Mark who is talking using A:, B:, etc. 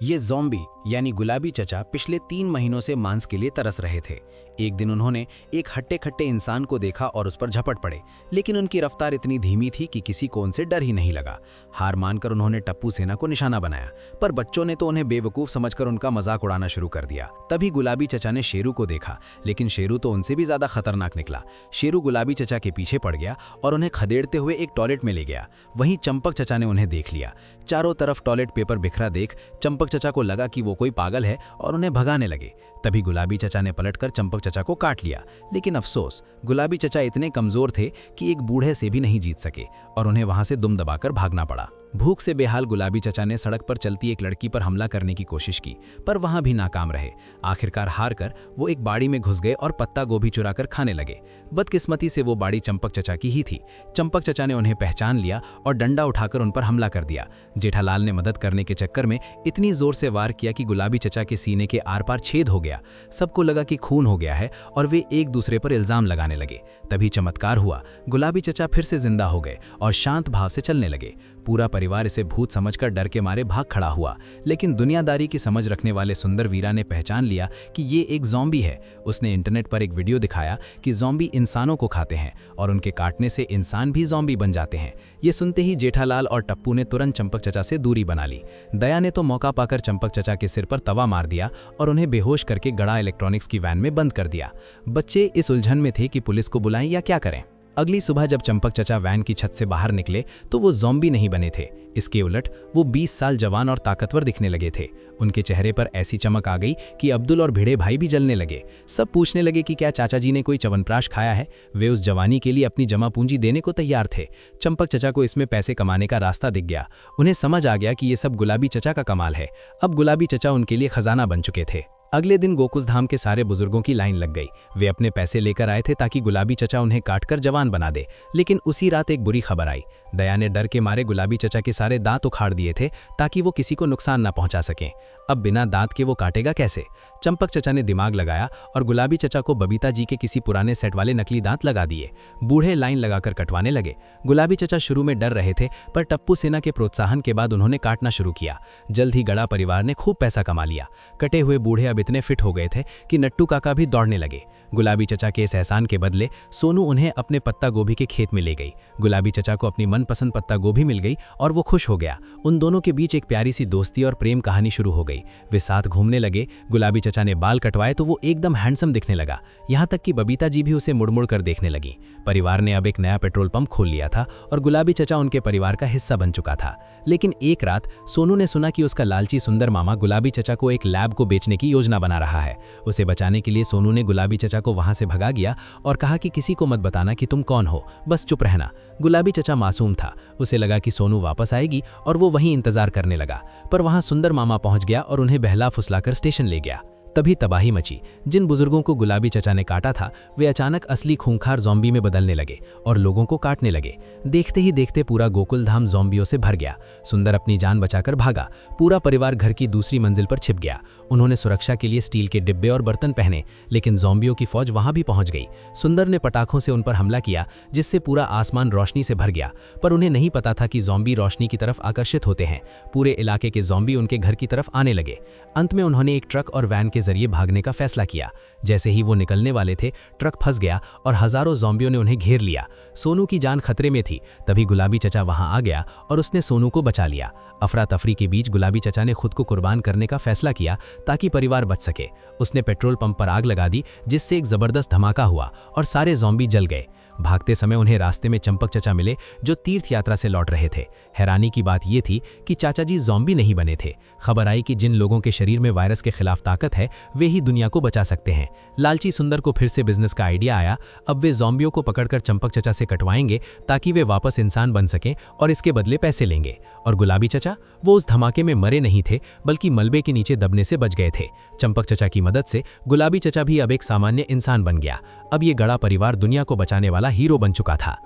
A: ये ज़ॉम्बी यानी गुलाबी चचा पिछले 3 महीनों से मांस के लिए तरस रहे थे। एक दिन उन्होंने एक हट्टे खट्टे इंसान को देखा और उस पर झपट पड़े, लेकिन उनकी रफ्तार इतनी धीमी थी कि किसी को उनसे डर ही नहीं लगा। हार मानकर उन्होंने टप्पू सेना को निशाना बनाया, पर बच्चों ने तो उन्हें बेवकूफ़ समझकर उनका मजाक उड़ाना शुरू कर दिया। तभी गुलाबी चचा ने शेरू को देखा, लेकिन शेरू तो उनसे भी ज़्यादा खतरनाक निकला। शेरू गुलाबी चचा के पीछे पड़ गया और उन्हें खदेड़ते हुए एक टॉयलेट में ले गया। वहीं चंपक चचा ने उन्हें देख लिया। चारों तरफ टॉयलेट पेपर बिखरा देख चंपक चचा को लगा कि वो कोई पागल है और उन्हें भगाने लगे। तभी गुलाबी चचा ने पलटकर चंपक चचा को काट लिया, लेकिन अफसोस गुलाबी चचा इतने कमजोर थे कि एक बूढ़े से भी नहीं जीत सके और उन्हें वहां से दुम दबाकर भागना पड़ा। भूख से बेहाल गुलाबी चचा ने सड़क पर चलती एक लड़की पर हमला करने की कोशिश की, पर वहां भी नाकाम रहे। आखिरकार हार कर वो एक बाड़ी में घुस गए और पत्ता गोभी चुराकर खाने लगे। बदकिस्मती से वो बाड़ी चंपक चचा की ही थी। चंपक चचा ने उन्हें पहचान लिया और डंडा उठाकर उन पर हमला कर दिया। जेठालाल ने मदद करने के चक्कर में इतनी जोर से वार किया कि गुलाबी चचा के सीने के आर पार छेद हो गया। सबको लगा कि खून हो गया है और वे एक दूसरे पर इल्जाम लगाने लगे। तभी चमत्कार हुआ, गुलाबी चचा फिर से जिंदा हो गए और शांत भाव से चलने लगे। पूरा परिवार इसे भूत समझकर डर के मारे भाग खड़ा हुआ, लेकिन दुनियादारी की समझ रखने वाले सुंदर वीरा ने पहचान लिया कि ये एक ज़ॉम्बी है। उसने इंटरनेट पर एक वीडियो दिखाया कि ज़ॉम्बी इंसानों को खाते हैं और उनके काटने से इंसान भी ज़ॉम्बी बन जाते हैं। ये सुनते ही जेठालाल और टप्पू ने तुरंत चंपक चचा से दूरी बना ली। दया ने तो मौका पाकर चंपक चचा के सिर पर तवा मार दिया और उन्हें बेहोश करके गड़ा इलेक्ट्रॉनिक्स की वैन में बंद कर दिया। बच्चे इस उलझन में थे कि पुलिस को बुलाएं या क्या करें। अगली सुबह जब चंपक चचा वैन की छत से बाहर निकले तो वो ज़ॉम्बी नहीं बने थे। इसके उलट वो 20 साल जवान और ताकतवर दिखने लगे थे। उनके चेहरे पर ऐसी चमक आ गई कि अब्दुल और भिड़े भाई भी जलने लगे। सब पूछने लगे कि क्या चाचा जी ने कोई च्यवनप्राश खाया है। वे उस जवानी के लिए अपनी जमा पूंजी देने को तैयार थे। चंपक चचा को इसमें पैसे कमाने का रास्ता दिख गया। उन्हें समझ आ गया कि ये सब गुलाबी चचा का कमाल है। अब गुलाबी चचा उनके लिए खजाना बन चुके थे। अगले दिन गोकुस धाम के सारे बुजुर्गों की लाइन लग गई। वे अपने पैसे लेकर आए थे ताकि गुलाबी चचा उन्हें काटकर जवान बना दे। लेकिन उसी रात एक बुरी खबर आई। दया ने डर के मारे गुलाबी चचा के सारे दांत उखाड़ दिए थे ताकि वो किसी को नुकसान ना पहुंचा सकें। अब बिना दांत के वो काटेगा कैसे। चंपक चचा ने दिमाग लगाया और गुलाबी चचा को बबीता जी के किसी पुराने सेट वाले नकली दांत लगा दिए। बूढ़े लाइन लगाकर कटवाने लगे। गुलाबी चचा शुरू में डर रहे थे, पर टप्पू सेना के प्रोत्साहन के बाद उन्होंने काटना शुरू किया। जल्द ही गड़ा परिवार ने खूब पैसा कमा लिया। कटे हुए बूढ़े अब इतने फिट हो गए थे कि नट्टू काका भी दौड़ने लगे। गुलाबी चचा के इस एहसान के बदले सोनू उन्हें अपने पत्ता गोभी के खेत में ले गई। गुलाबी चचा को अपनी मनपसंद पत्ता गोभी मिल गई और वो खुश हो गया। उन दोनों के बीच एक प्यारी सी दोस्ती और प्रेम कहानी शुरू हो गई। वे साथ घूमने लगे। गुलाबी चचा ने बाल कटवाए तो वो एकदम हैंडसम दिखने लगा। यहाँ तक कि बबीता जी भी उसे मुड़ मुड़ कर देखने लगी। परिवार ने अब एक नया पेट्रोल पंप खोल लिया था और गुलाबी चचा उनके परिवार का हिस्सा बन चुका था। लेकिन एक रात सोनू ने सुना कि उसका लालची सुंदर मामा गुलाबी चचा को एक लैब को बेचने की योजना बना रहा है। उसे बचाने के लिए सोनू ने गुलाबी चचा को वहां से भगा गया और कहा कि किसी को मत बताना कि तुम कौन हो, बस चुप रहना। गुलाबी चचा मासूम था। उसे लगा कि सोनू वापस आएगी और वो वहीं इंतजार करने लगा, पर वहां सुंदर मामा पहुंच गया और उन्हें बहला फुसलाकर स्टेशन ले गया। तभी तबाही मची। जिन बुजुर्गों को गुलाबी चचा ने काटा था वे अचानक असली खूंखार ज़ॉम्बी में बदलने लगे और लोगों को काटने लगे। देखते ही देखते पूरा गोकुल धाम ज़ॉम्बियों से भर गया। सुंदर अपनी जान बचाकर भागा। पूरा परिवार घर की दूसरी मंजिल पर छिप गया। उन्होंने सुरक्षा के लिए स्टील के डिब्बे और बर्तन पहने, लेकिन ज़ॉम्बियों की फौज वहां भी पहुंच गई। सुंदर ने पटाखों से उन पर हमला किया, जिससे पूरा आसमान रोशनी से भर गया, पर उन्हें नहीं पता था कि ज़ॉम्बी रोशनी की तरफ आकर्षित होते हैं। पूरे इलाके के ज़ॉम्बी उनके घर की तरफ आने लगे। अंत में उन्होंने एक ट्रक और वैन के जरिए भागने का फैसला किया। जैसे ही वो निकलने वाले थे, ट्रक फंस गया और हजारों ज़ॉम्बियों ने उन्हें घेर लिया। सोनू की जान खतरे में थी। तभी गुलाबी चचा वहां आ गया और उसने सोनू को बचा लिया। अफरा तफरी के बीच गुलाबी चचा ने खुद को कुर्बान करने का फैसला किया ताकि परिवार बच सके। उसने पेट्रोल पंप पर आग लगा दी, जिससे एक जबरदस्त धमाका हुआ और सारे ज़ॉम्बी जल गए। भागते समय उन्हें रास्ते में चंपक चचा मिले, जो तीर्थ यात्रा से लौट रहे थे। हैरानी की बात यह थी कि चाचा जी ज़ॉम्बी नहीं बने थे। खबर आई कि जिन लोगों के शरीर में वायरस के खिलाफ ताकत है वे ही दुनिया को बचा सकते हैं। लालची सुंदर को फिर से बिजनेस का आइडिया आया। अब वे ज़ॉम्बियों को पकड़कर चंपक चचा से कटवाएंगे ताकि वे वापस इंसान बन सकें और इसके बदले पैसे लेंगे। और गुलाबी चचा, वो उस धमाके में मरे नहीं थे, बल्कि मलबे के नीचे दबने से बच गए थे। चंपक चचा की मदद से गुलाबी चचा भी अब एक सामान्य इंसान बन गया। अब ये गड़ा परिवार दुनिया को बचाने वाला हीरो बन चुका था।